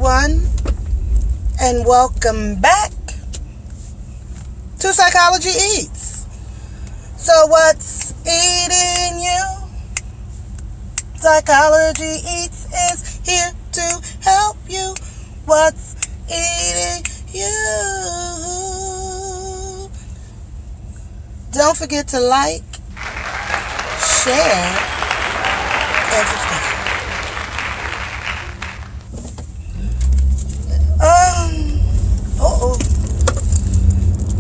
everyone, and welcome back to Psychology Eats. So what's eating you? Psychology Eats is here to help you. What's eating you? Don't forget to like, share, and subscribe.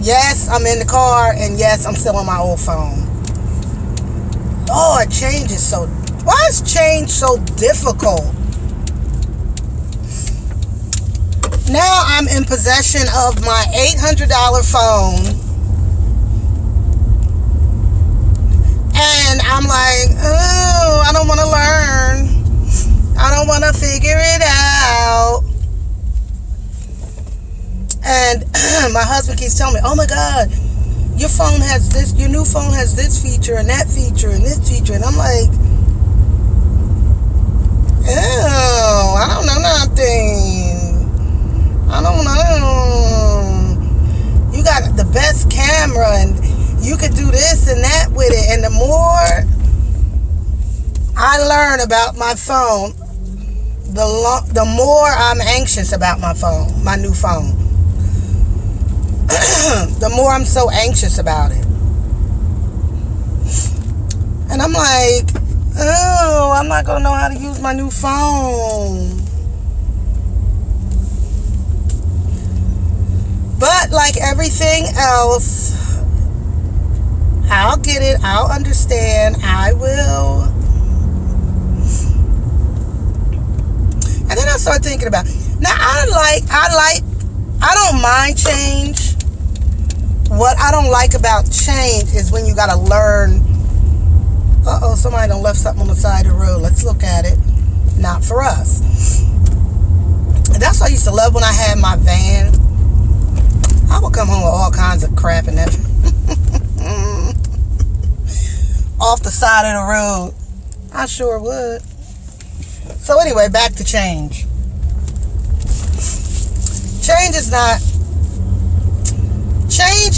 Yes, I'm in the car, and yes, I'm still on my old phone. Lord, why is change so difficult? Now I'm in possession of my $800 phone, and I'm like, oh, I don't want to learn. I don't want to figure it out. And my husband keeps telling me, oh my God, your phone has this, your new phone has this feature and that feature and this feature. And I'm like, ew, I don't know nothing. I don't know. You got the best camera and you could do this and that with it. And the more I learn about my phone, the more I'm anxious about my phone, my new phone. The more I'm so anxious about it. And I'm like, oh, I'm not going to know how to use my new phone. But like everything else, I'll get it. I'll understand. I will. And then I started thinking about, now I don't mind change. What I don't like about change is when you got to learn. Uh-oh, somebody done left something on the side of the road. Let's look at it. Not for us. And that's what I used to love when I had my van. I would come home with all kinds of crap and everything. Off the side of the road. I sure would. So anyway, back to change. Change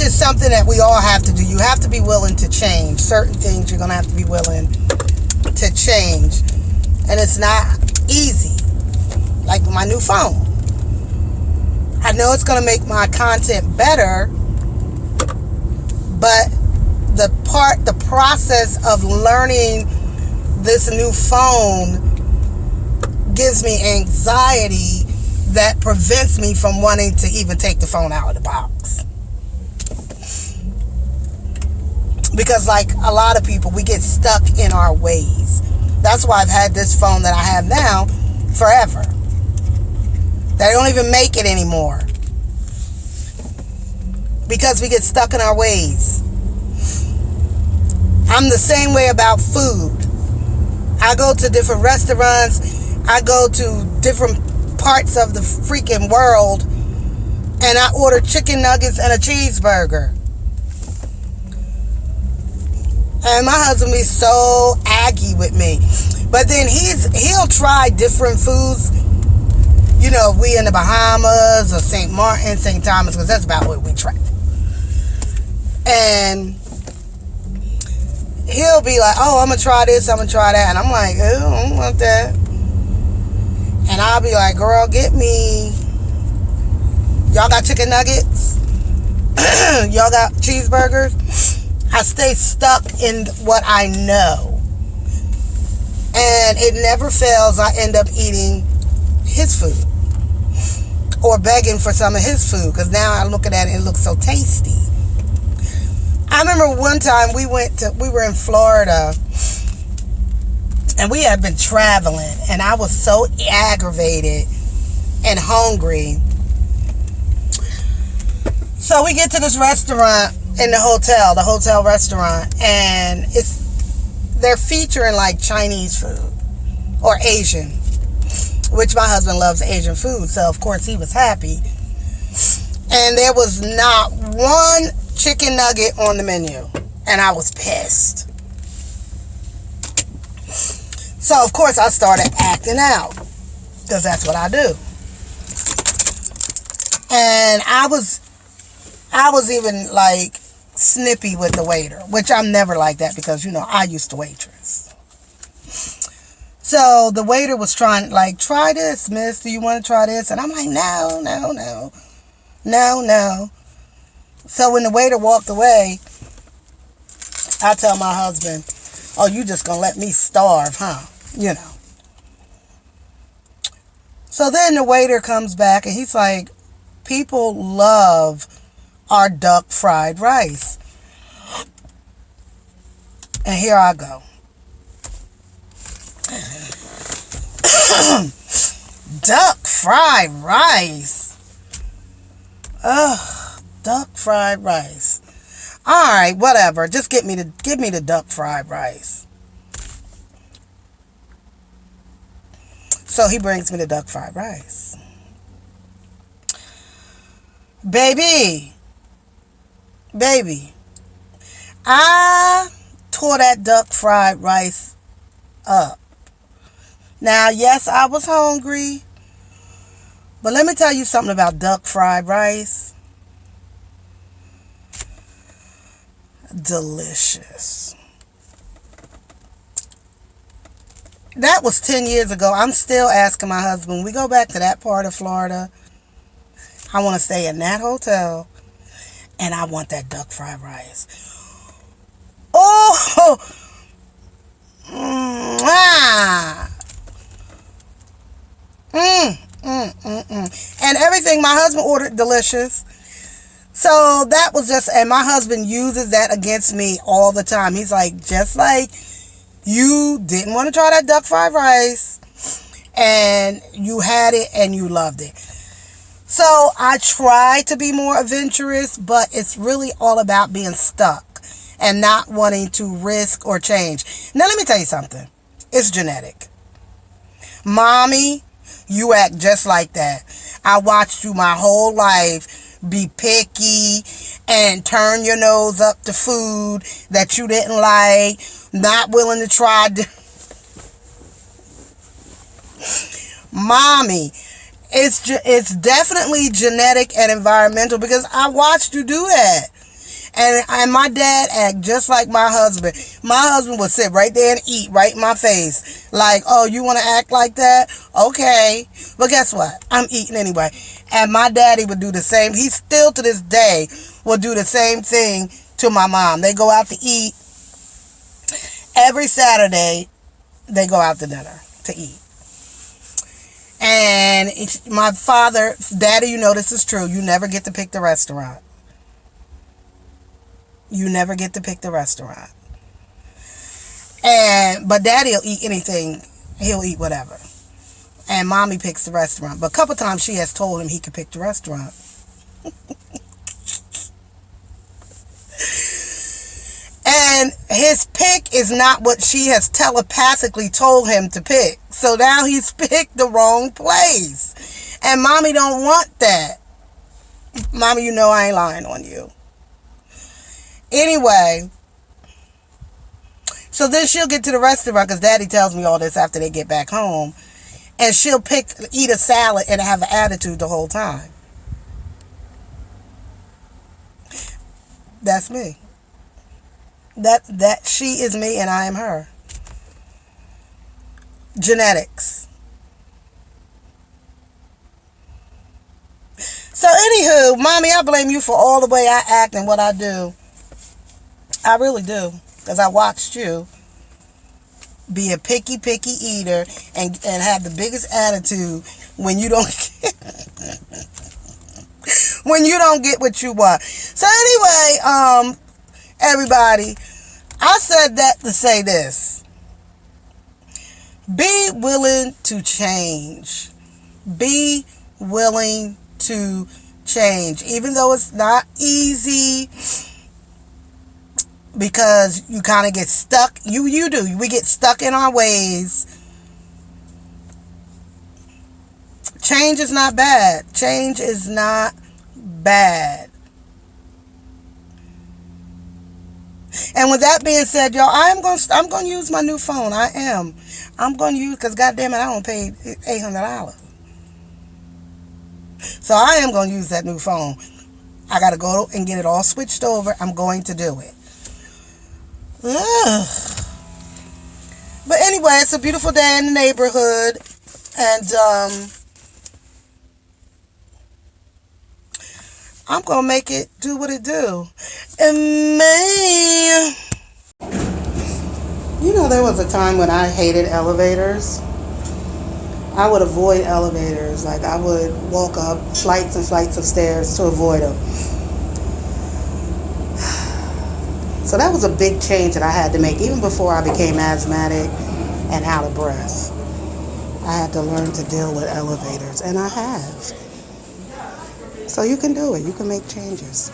is something that we all have to do. You have to be willing to change. Certain things you're going to have to be willing to change. And it's not easy. Like my new phone. I know it's going to make my content better. But the process of learning this new phone gives me anxiety that prevents me from wanting to even take the phone out of the box. Because like a lot of people, we get stuck in our ways. That's why I've had this phone that I have now forever. They don't even make it anymore. Because we get stuck in our ways. I'm the same way about food. I go to different restaurants. I go to different parts of the freaking world. And I order chicken nuggets and a cheeseburger. And my husband be so aggy with me. But then he'll try different foods. You know, we in the Bahamas or St. Martin, St. Thomas, because that's about what we try. And he'll be like, oh, I'm going to try this, I'm going to try that. And I'm like, oh, I don't want that. And I'll be like, girl, get me. Y'all got chicken nuggets? Y'all got cheeseburgers? I stay stuck in what I know. And it never fails. I end up eating his food. Or begging for some of his food. Because now I look at it and it looks so tasty. I remember one time we were in Florida. And we had been traveling. And I was so aggravated and hungry. So we get to this restaurant in the hotel restaurant, and they're featuring like Chinese food or Asian, which my husband loves Asian food, so of course he was happy. And there was not one chicken nugget on the menu, and I was pissed. So of course I started acting out, because that's what I do. And I was even like snippy with the waiter, which I'm never like that because, I used to waitress. So the waiter was trying, like, try this, miss. Do you want to try this? And I'm like, no, no, no, no, no. So when the waiter walked away, I tell my husband, oh, you just going to let me starve, huh? So then the waiter comes back and he's like, people love our duck fried rice. And here I go. Duck fried rice. Ugh, duck fried rice. Alright, whatever. Just give me the duck fried rice. So he brings me the duck fried rice. Baby, I tore that duck fried rice up. Now, yes, I was hungry, but let me tell you something about duck fried rice. Delicious. That was 10 years ago. I'm still asking my husband, when we go back to that part of Florida, I want to stay in that hotel, and I want that duck fried rice. Oh! And everything my husband ordered, delicious. So that was just, and my husband uses that against me all the time. He's like, just like you didn't want to try that duck fried rice, and you had it and you loved it. So I try to be more adventurous, but it's really all about being stuck and not wanting to risk or change. Now let me tell you something. It's genetic. Mommy, you act just like that. I watched you my whole life be picky and turn your nose up to food that you didn't like, not willing to try. Mommy, it's definitely genetic and environmental because I watched you do that. And my dad act just like my husband. My husband would sit right there and eat right in my face. Like, oh, you want to act like that? Okay. But guess what? I'm eating anyway. And my daddy would do the same. He still to this day will do the same thing to my mom. They go out to eat. Every Saturday, they go out to dinner to eat. And my father, Daddy, this is true. You never get to pick the restaurant. You never get to pick the restaurant. But Daddy will eat anything. He'll eat whatever. And Mommy picks the restaurant. But a couple times she has told him he could pick the restaurant. And his pick is not what she has telepathically told him to pick. So now he's picked the wrong place. And Mommy don't want that. Mommy, I ain't lying on you. Anyway, so then she'll get to the restaurant because Daddy tells me all this after they get back home. And she'll eat a salad and have an attitude the whole time. That's me. That she is me and I am her. Genetics. So anywho, Mommy, I blame you for all the way I act and what I do. I really do. Because I watched you be a picky eater and have the biggest attitude when you don't get what you want. So anyway, everybody, I said that to say this. Be willing to change. Be willing to change. Even though it's not easy, because you kind of get stuck. You do. We get stuck in our ways. Change is not bad. Change is not bad. And with that being said, y'all, I'm going to use my new phone. I am. I'm going to use, because goddamn it, I don't pay $800. So I am going to use that new phone. I got to go and get it all switched over. I'm going to do it. Ugh. But anyway, it's a beautiful day in the neighborhood. And I'm going to make it do what it do. And man, you know, there was a time when I hated elevators. I would avoid elevators. Like, I would walk up flights and flights of stairs to avoid them. So that was a big change that I had to make, even before I became asthmatic and out of breath. I had to learn to deal with elevators, and I have. So you can do it. You can make changes.